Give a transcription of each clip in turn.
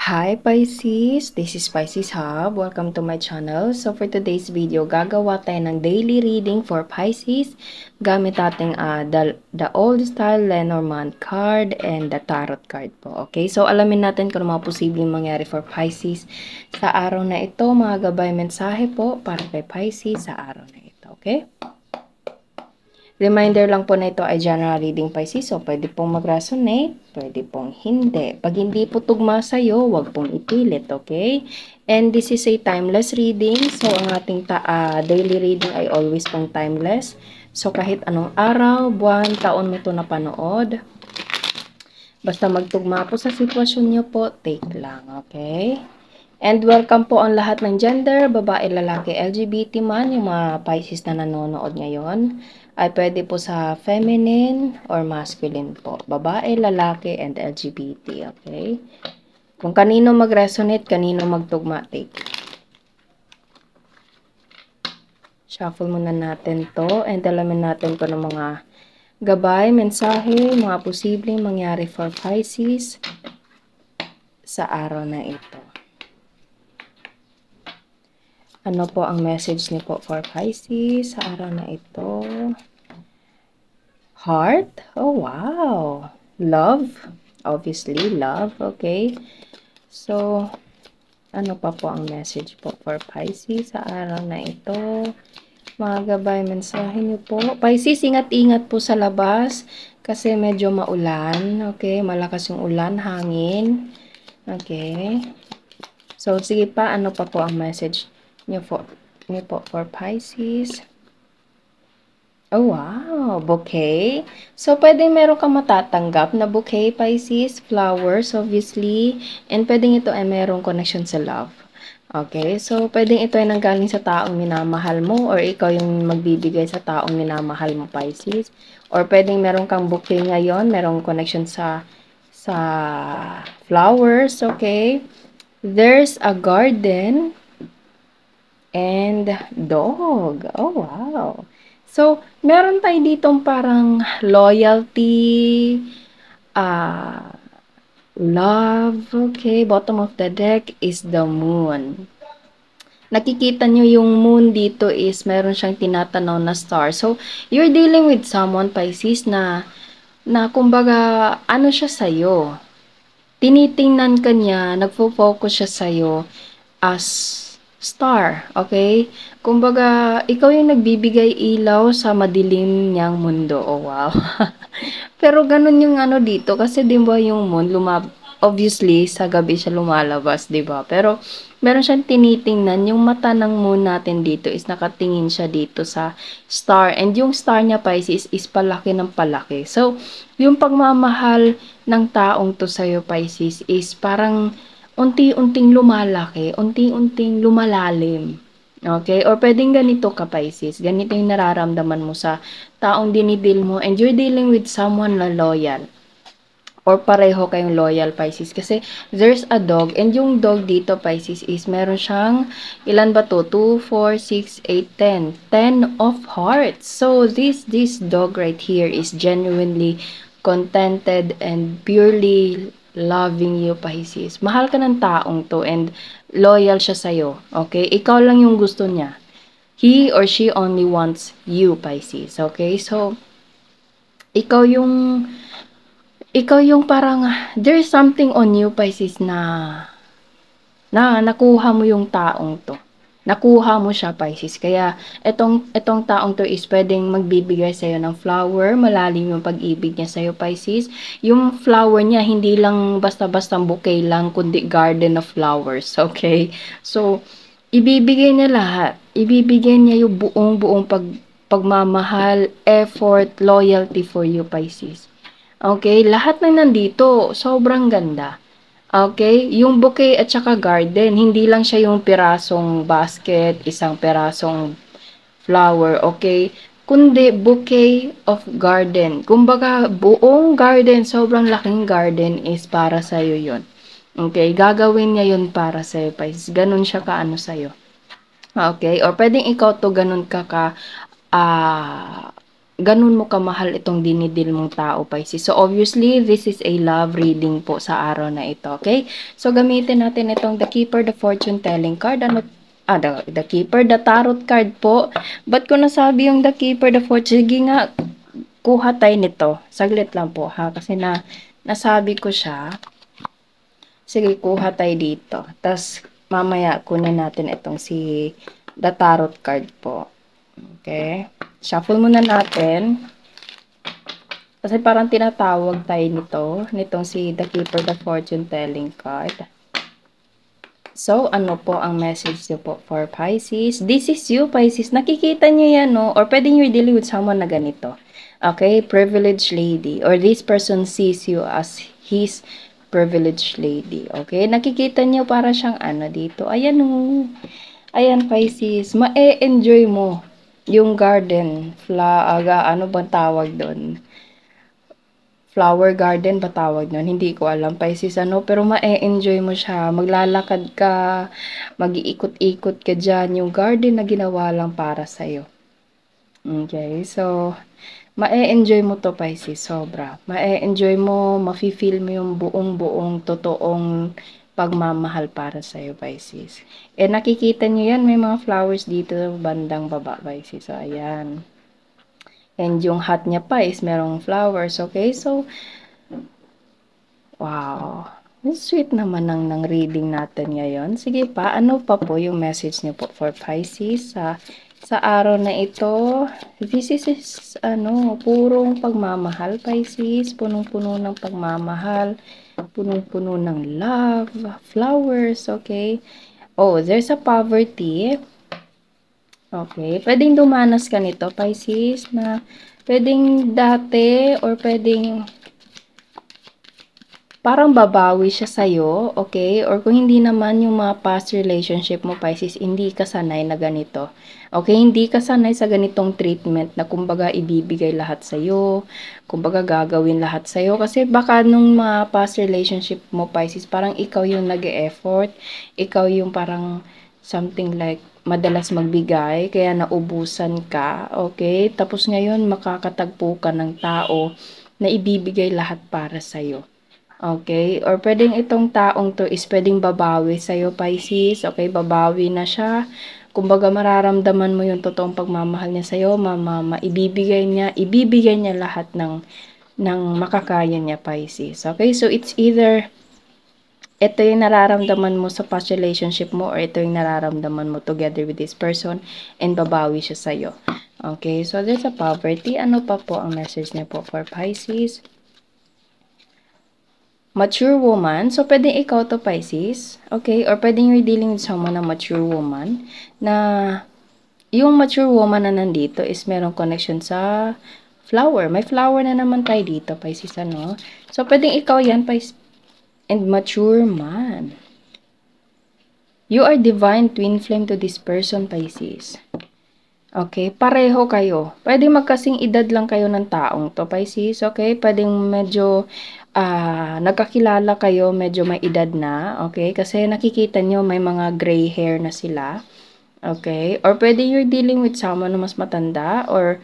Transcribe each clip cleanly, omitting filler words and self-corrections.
Hi Pisces, this is Pisces Hub. Welcome to my channel. So for today's video, gagawa tayo ng daily reading for Pisces gamit ating the old style Lenormand card and the tarot card po. Okay, so alamin natin kung ano mga posibleng mangyari for Pisces sa araw na ito. Mga gabay mensahe po para kay Pisces sa araw na ito. Okay? Reminder lang po na ito ay general reading Pisces, so pwede pong mag-resonate, pwede pong hindi. Pag hindi po tugma sa'yo, wag pong ipilit, okay? And this is a timeless reading, so ang ating daily reading ay always pong timeless. So kahit anong araw, buwan, taon mo ito napanood, basta magtugma po sa sitwasyon nyo po, take lang, okay? And welcome po ang lahat ng gender, babae, lalaki, LGBT man, yung mga Pisces na nanonood ngayon, ay pwede po sa feminine or masculine po. Babae, lalaki, and LGBT, okay? Kung kanino mag-resonate, kanino magtugma, take. Shuffle muna natin to, and alamin natin kung ano mga gabay, mensahe, mga posibleng mangyari for Pisces sa araw na ito. Ano po ang message niyo po for Pisces sa araw na ito? Heart? Oh, wow. Love? Obviously, love. Okay. So, ano pa po ang message po for Pisces sa araw na ito? Mga gabay, mensahe niyo po. Pisces, ingat-ingat po sa labas kasi medyo maulan. Okay. Malakas yung ulan, hangin. Okay. So, sige pa. Ano pa po ang message niyo po for Pisces? Oh, wow! Bouquet. So, pwedeng meron kang matatanggap na bouquet, Pisces, flowers, obviously. And pwedeng ito ay merong connection sa love. Okay? So, pwedeng ito ay nanggaling sa taong minamahal mo or ikaw yung magbibigay sa taong minamahal mo, Pisces. Or pwedeng meron kang bouquet ngayon, merong connection sa flowers, okay? There's a garden and dog. Oh, wow! So, meron tayo ditong parang loyalty, love, okay? Bottom of the deck is the moon. Nakikita nyo yung moon dito is meron siyang tinatanaw na star. So, you're dealing with someone, Pisces, na kumbaga, ano siya sa'yo? Tinitingnan ka niya, nagfo-focus siya sa'yo as star, okay? Kumbaga, ikaw yung nagbibigay ilaw sa madilim niyang mundo. Oh, wow. Pero ganun yung ano dito, kasi di ba yung moon, obviously, sa gabi siya lumalabas, di ba? Pero, meron siyang tinitingnan, yung mata ng moon natin dito is nakatingin siya dito sa star. And yung star niya, Pisces, is palaki ng palaki. So, yung pagmamahal ng taong to sa'yo, Pisces, is parang unti-unting lumalaki, unti-unting lumalalim. Okay? Or pwedeng ganito ka, Pisces. Ganito yung nararamdaman mo sa taong dinidil mo and you're dealing with someone na loyal. Or pareho kayong loyal, Pisces. Kasi there's a dog and yung dog dito, Pisces, is meron siyang, ilan ba to? 2, 4, 6, 8, 10. 10 of hearts. So this dog right here is genuinely contented and purely loving you, Pisces. Mahal ka ng taong to and loyal siya sa'yo. Okay? Ikaw lang yung gusto niya. He or she only wants you, Pisces. Okay? So, ikaw yung parang, there's something on you, Pisces, na nakuha mo yung taong to. Nakuha mo siya, Pisces. Kaya, etong taong to is pwedeng magbibigay sa'yo ng flower. Malalim yung pag-ibig niya sa'yo, Pisces. Yung flower niya, hindi lang basta-basta bouquet lang, kundi garden of flowers. Okay? So, ibibigay niya lahat. Ibibigay niya yung buong pagmamahal, effort, loyalty for you, Pisces. Okay? Lahat na nandito, sobrang ganda. Okay, yung bouquet at saka garden, hindi lang siya yung pirasong basket, isang pirasong flower, okay? Kundi bouquet of garden. Kumbaga, buong garden, sobrang laking garden is para sa'yo yun. Okay, gagawin niya yun para sa'yo, Pisces. Ganun siya kaano sa'yo. Okay, or pwedeng ikaw to ganun ka ganun mo kamahal itong dinidil mong tao, Pisces. So, obviously, this is a love reading po sa araw na ito, okay? So, gamitin natin itong The Keeper, the Fortune Telling card. Ano? The Keeper, the Tarot card po. Ba't ko nasabi yung The Keeper, the Fortune? Sige nga, kuha tayo nito. Saglit lang po, ha? Kasi nasabi ko siya. Sige, kuha tayo dito. Tapos, mamaya, kunin natin itong si The Tarot card po. Okay? Shuffle muna natin. Kasi parang tinatawag tayo nitong si The Keeper, the Fortune Telling card. So, ano po ang message niyo po for Pisces? This is you, Pisces. Nakikita niyo yan, no? Or pwede you're dealing with someone na ganito. Okay? Privileged lady. Or this person sees you as his privileged lady. Okay? Nakikita niyo para siyang ano dito. Ayan, no? Ayan, Pisces. Ma-enjoy mo yung garden. Ano bang tawag doon? Flower garden ba tawag nun? Hindi ko alam, Pisces, ano, pero ma-enjoy mo siya. Maglalakad ka, mag-iikot-ikot ka dyan. Yung garden na ginawa lang para sa'yo. Okay, so, ma-enjoy mo to, Pisces, sobra. Ma-enjoy mo, mafe-feel mo yung buong-buong, totoong pagmamahal para sa'yo, Pisces. Eh, nakikita nyo yan, may mga flowers dito, bandang baba, Pisces. So, ayan. And yung hat niya pa is merong flowers, okay? So, wow. Sweet naman ng reading natin ngayon. Sige pa, ano pa po yung message niyo po for Pisces sa araw na ito? This is purong pagmamahal, Pisces. Punong-puno ng pagmamahal. Punong-puno ng love, flowers, okay? Oh, there's a poverty. Okay, pwedeng dumanas ka nito, Pisces, na pwedeng dati or pwedeng parang babawi siya sa'yo, okay? Or kung hindi naman yung mga past relationship mo, Pisces, hindi ka sanay na ganito. Okay, hindi ka sanay sa ganitong treatment na kumbaga ibibigay lahat sa'yo, kumbaga gagawin lahat sa'yo. Kasi baka nung mga past relationship mo, Pisces, parang ikaw yung nag-e-effort, ikaw yung parang something like madalas magbigay, kaya naubusan ka, okay? Tapos ngayon, makakatagpo ka ng tao na ibibigay lahat para sa'yo. Okay? Or pwedeng itong taong to is pwedeng babawi sa'yo, Pisces. Okay? Babawi na siya. Kumbaga mararamdaman mo yung totoong pagmamahal niya sa'yo. Ibibigay niya lahat ng makakaya niya, Pisces. Okay? So, it's either ito yung nararamdaman mo sa past relationship mo or ito yung nararamdaman mo together with this person and babawi siya sa'yo. Okay? So, there's a poverty. Ano pa po ang message niya po for Pisces? Mature woman. So, pwedeng ikaw to, Pisces. Okay? Or pwedeng you're dealing with someone na mature woman. Na, yung mature woman na nandito is merong connection sa flower. May flower na naman tayo dito, Pisces, ano? So, pwedeng ikaw yan, Pisces. And mature man. You are divine twin flame to this person, Pisces. Okay, pareho kayo. Pwede magkasing edad lang kayo ng taong to, Pisces. Okay, pwedeng medyo nagkakilala kayo, medyo may edad na. Okay, kasi nakikita nyo may mga gray hair na sila. Okay, or pwede you're dealing with someone na mas matanda or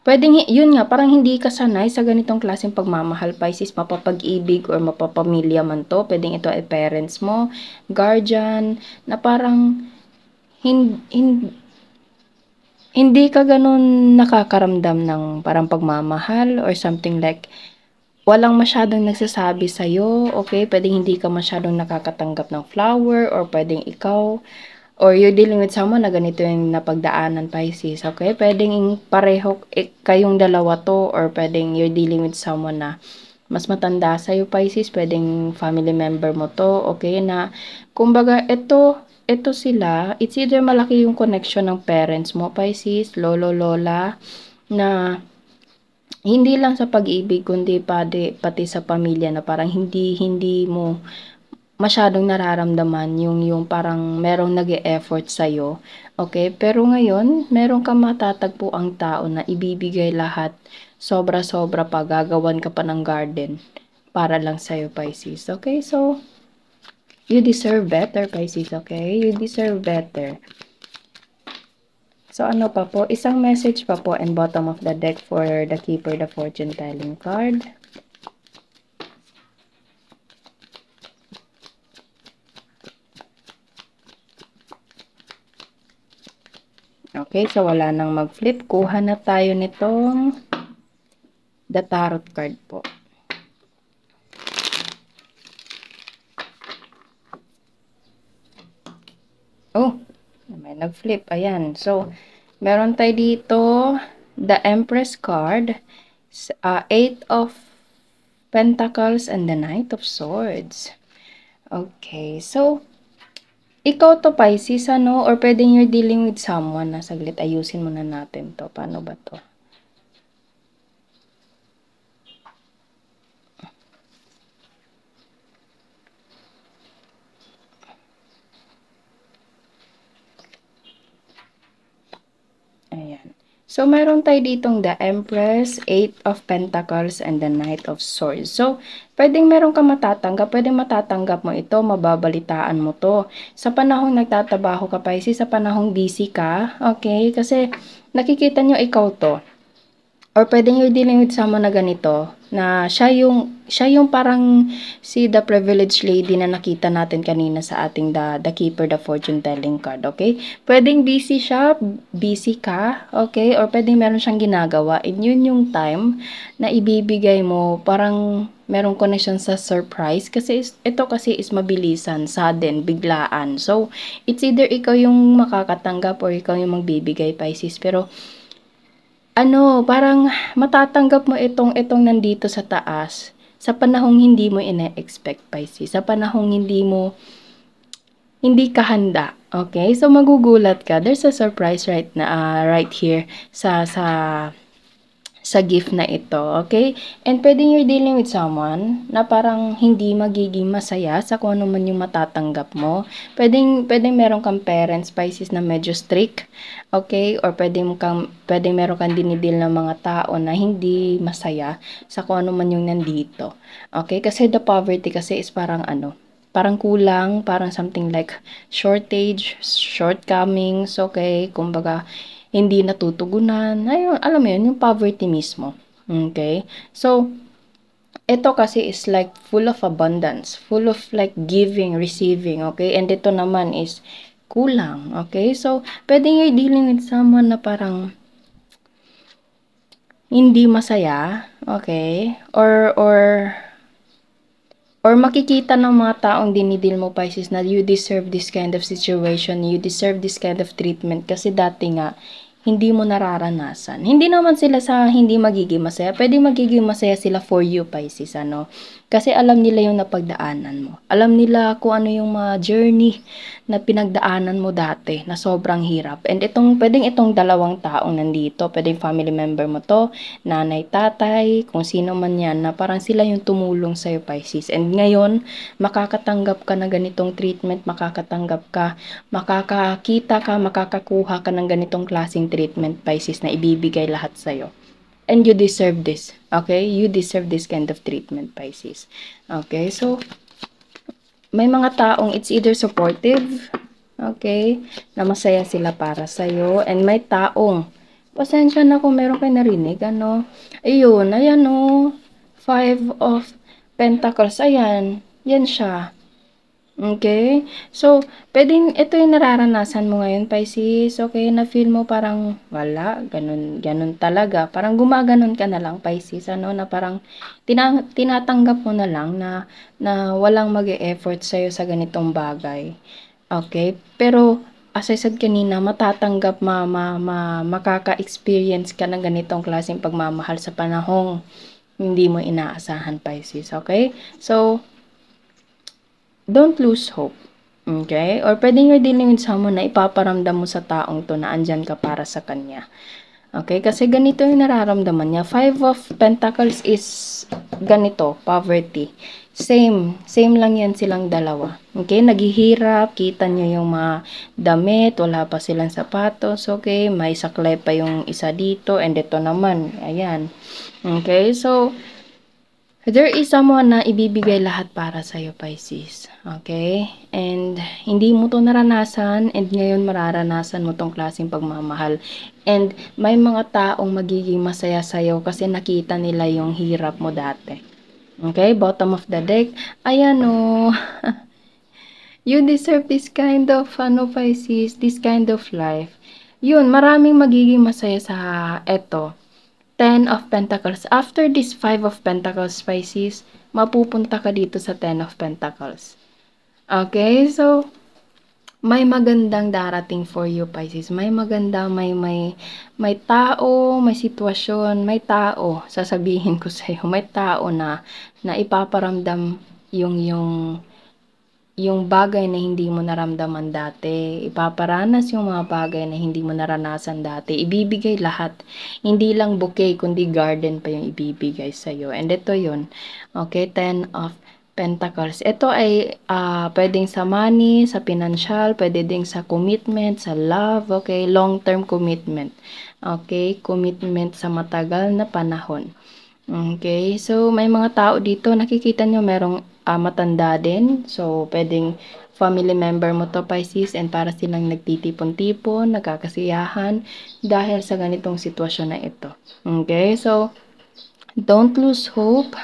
pwedeng yun nga, parang hindi ka sanay sa ganitong klaseng pagmamahal, Pisces, mapapag-ibig or mapapamilya man to. Pwedeng ito ay parents mo, guardian, na parang hindi ka ganun nakakaramdam ng parang pagmamahal or something like walang masyadong nagsasabi sa'yo, okay? Pwedeng hindi ka masyadong nakakatanggap ng flower or pwedeng ikaw or you're dealing with someone na ganito yung napagdaanan, Pisces, okay? Pwedeng pareho kayong dalawa to or pwedeng you're dealing with someone na mas matanda sa'yo, Pisces, pwedeng family member mo to, okay? Na kumbaga ito sila, it's either malaki yung connection ng parents mo, Pisces, lolo, lola, na hindi lang sa pag-ibig, kundi pati sa pamilya na parang hindi mo masyadong nararamdaman yung parang merong nag-e-effort sa'yo. Okay? Pero ngayon, meron ka matatagpo ang tao na ibibigay lahat, sobra-sobra pa, gagawan ka pa ng garden para lang sa'yo, Pisces. Okay? So, you deserve better, Pisces, okay? You deserve better. So, ano pa po? Isang message pa po and bottom of the deck for the Keeper, the Fortune Telling card. Okay, so wala nang mag-flip. Kuha na tayo nitong the Tarot card po. Oh, may nag-flip. Ayan. So, meron tayo dito the Empress card, Eight of Pentacles, and the Knight of Swords. Okay, so, ikaw to Pisces, ano? Or pwedeng you're dealing with someone na saglit. Ayusin muna natin to. Paano ba to? Ayan. So, meron tayo ditong the Empress, Eight of Pentacles, and the Knight of Swords. So, pwedeng meron ka matatanggap, pwedeng matatanggap mo ito, mababalitaan mo to. Sa panahong nagtatabaho ka, Pisces, sa panahong busy ka, okay? Kasi, nakikita nyo ikaw to. Or pwedeng you're dealing with someone na ganito, na siya yung parang si the privileged lady na nakita natin kanina sa ating the Keeper, the Fortune Telling card, okay? Pwedeng busy siya, busy ka, okay? Or pwedeng meron siyang ginagawa, and yun yung time na ibibigay mo, parang merong connection sa surprise, kasi ito kasi is mabilisan, sudden, biglaan. So, it's either ikaw yung makakatanggap or ikaw yung magbibigay, Pisces, pero ano, parang matatanggap mo itong nandito sa taas sa panahong hindi mo ine-expect, Pisces. Sa panahong hindi ka handa. Okay? So magugulat ka. There's a surprise right here sa gift na ito, okay? And pwedeng you're dealing with someone na parang hindi magiging masaya sa kung ano man yung matatanggap mo. Pwedeng meron kang parents, Pisces, na medyo strict, okay? Or pwedeng meron kang dinidil ng mga tao na hindi masaya sa kung ano man yung nandito. Okay? Kasi the poverty kasi is parang ano, parang kulang, parang something like shortage, shortcomings, okay? Kumbaga, hindi natutugunan. Ayun, alam mo yun, yung poverty mismo. Okay? So, ito kasi is like full of abundance, full of like giving, receiving, okay? And ito naman is kulang, okay? So, pwedeng you're dealing with someone na parang hindi masaya, okay? Or makikita ng mga taong dinidil mo, Pisces, na you deserve this kind of situation, you deserve this kind of treatment kasi dati nga, hindi mo nararanasan. Hindi naman sila sa hindi magiging masaya. Pwede magiging masaya sila for you, Pisces, ano? Kasi alam nila yung napagdaanan mo. Alam nila kung ano yung mga journey na pinagdaanan mo dati na sobrang hirap. And pwedeng itong dalawang taong nandito, pwedeng family member mo to, nanay, tatay, kung sino man yan, na parang sila yung tumulong sa'yo, Pisces. And ngayon, makakatanggap ka na ganitong treatment, makakakita ka, makakakuha ka ng ganitong klaseng treatment, Pisces, na ibibigay lahat sa'yo. And you deserve this. Okay? You deserve this kind of treatment, Pisces. Okay? So, may mga taong it's either supportive, okay, na masaya sila para sa'yo. And may taong, pasensya na kung meron kayo narinig, ano. Ayun, ayan o. Five of Pentacles. Ayan. Yan siya. Okay? So, pwedeng ito yung nararanasan mo ngayon, Pisces. Okay, na-feel mo parang wala, ganun talaga. Parang gumaganon ka na lang, Pisces, ano, na parang tinatanggap mo na lang na walang mag-e-effort sa'yo sa ganitong bagay. Okay? Pero, as I said kanina, matatanggap, makaka-experience ka ng ganitong klaseng pagmamahal sa panahong hindi mo inaasahan, Pisces. Okay? So, don't lose hope. Okay? Or pwedeng you're dealing with someone na ipaparamdam mo sa taong to na andyan ka para sa kanya. Okay? Kasi ganito yung nararamdaman niya. Five of Pentacles is ganito, poverty. Same lang yan silang dalawa. Okay? Naghihirap, kita nyo yung mga damit, wala pa silang sapatos, okay? May saklay pa yung isa dito, and ito naman, ayan. Okay? So, There is someone na ibibigay lahat para sa'yo, Pisces. Okay? And hindi mo to naranasan and ngayon mararanasan mo tong klaseng pagmamahal. And may mga taong magiging masaya sa'yo kasi nakita nila yung hirap mo dati. Okay? Bottom of the deck. Ayan o. You deserve this kind of, Pisces, this kind of life. Yun, maraming magiging masaya sa eto. 10 of Pentacles. After this 5 of Pentacles, Pisces, mapupunta ka dito sa 10 of Pentacles. Okay? So, may magandang darating for you, Pisces. May maganda, may tao, may sitwasyon, may tao, sasabihin ko sa'yo, may tao na ipaparamdam yung bagay na hindi mo naramdaman dati. Ipaparanas yung mga bagay na hindi mo naranasan dati. Ibibigay lahat. Hindi lang bouquet, kundi garden pa yung ibibigay sa'yo. And ito yun. Okay, 10 of Pentacles. Ito ay pwedeng sa money, sa financial, pwede ding sa commitment, sa love, okay, long-term commitment. Okay, commitment sa matagal na panahon. Okay, so may mga tao dito, nakikita nyo merong matanda din. So, pwedeng family member mo to, Pisces, and para silang nagtitipon-tipon, nagkakasiyahan dahil sa ganitong sitwasyon na ito. Okay, so don't lose hope.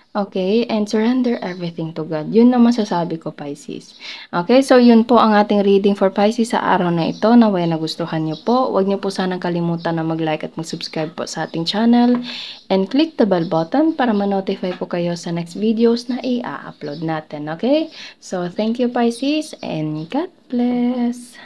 Okay, and surrender everything to God. Yun naman masasabi ko, Pisces. Okay, so yun po ang ating reading for Pisces sa araw na ito. Naway nagustuhan nyo po. Huwag nyo po sanang kalimutan na mag-like at mag-subscribe po sa ating channel. And click the bell button para ma-notify po kayo sa next videos na i-upload natin. Okay, so thank you, Pisces, and God bless.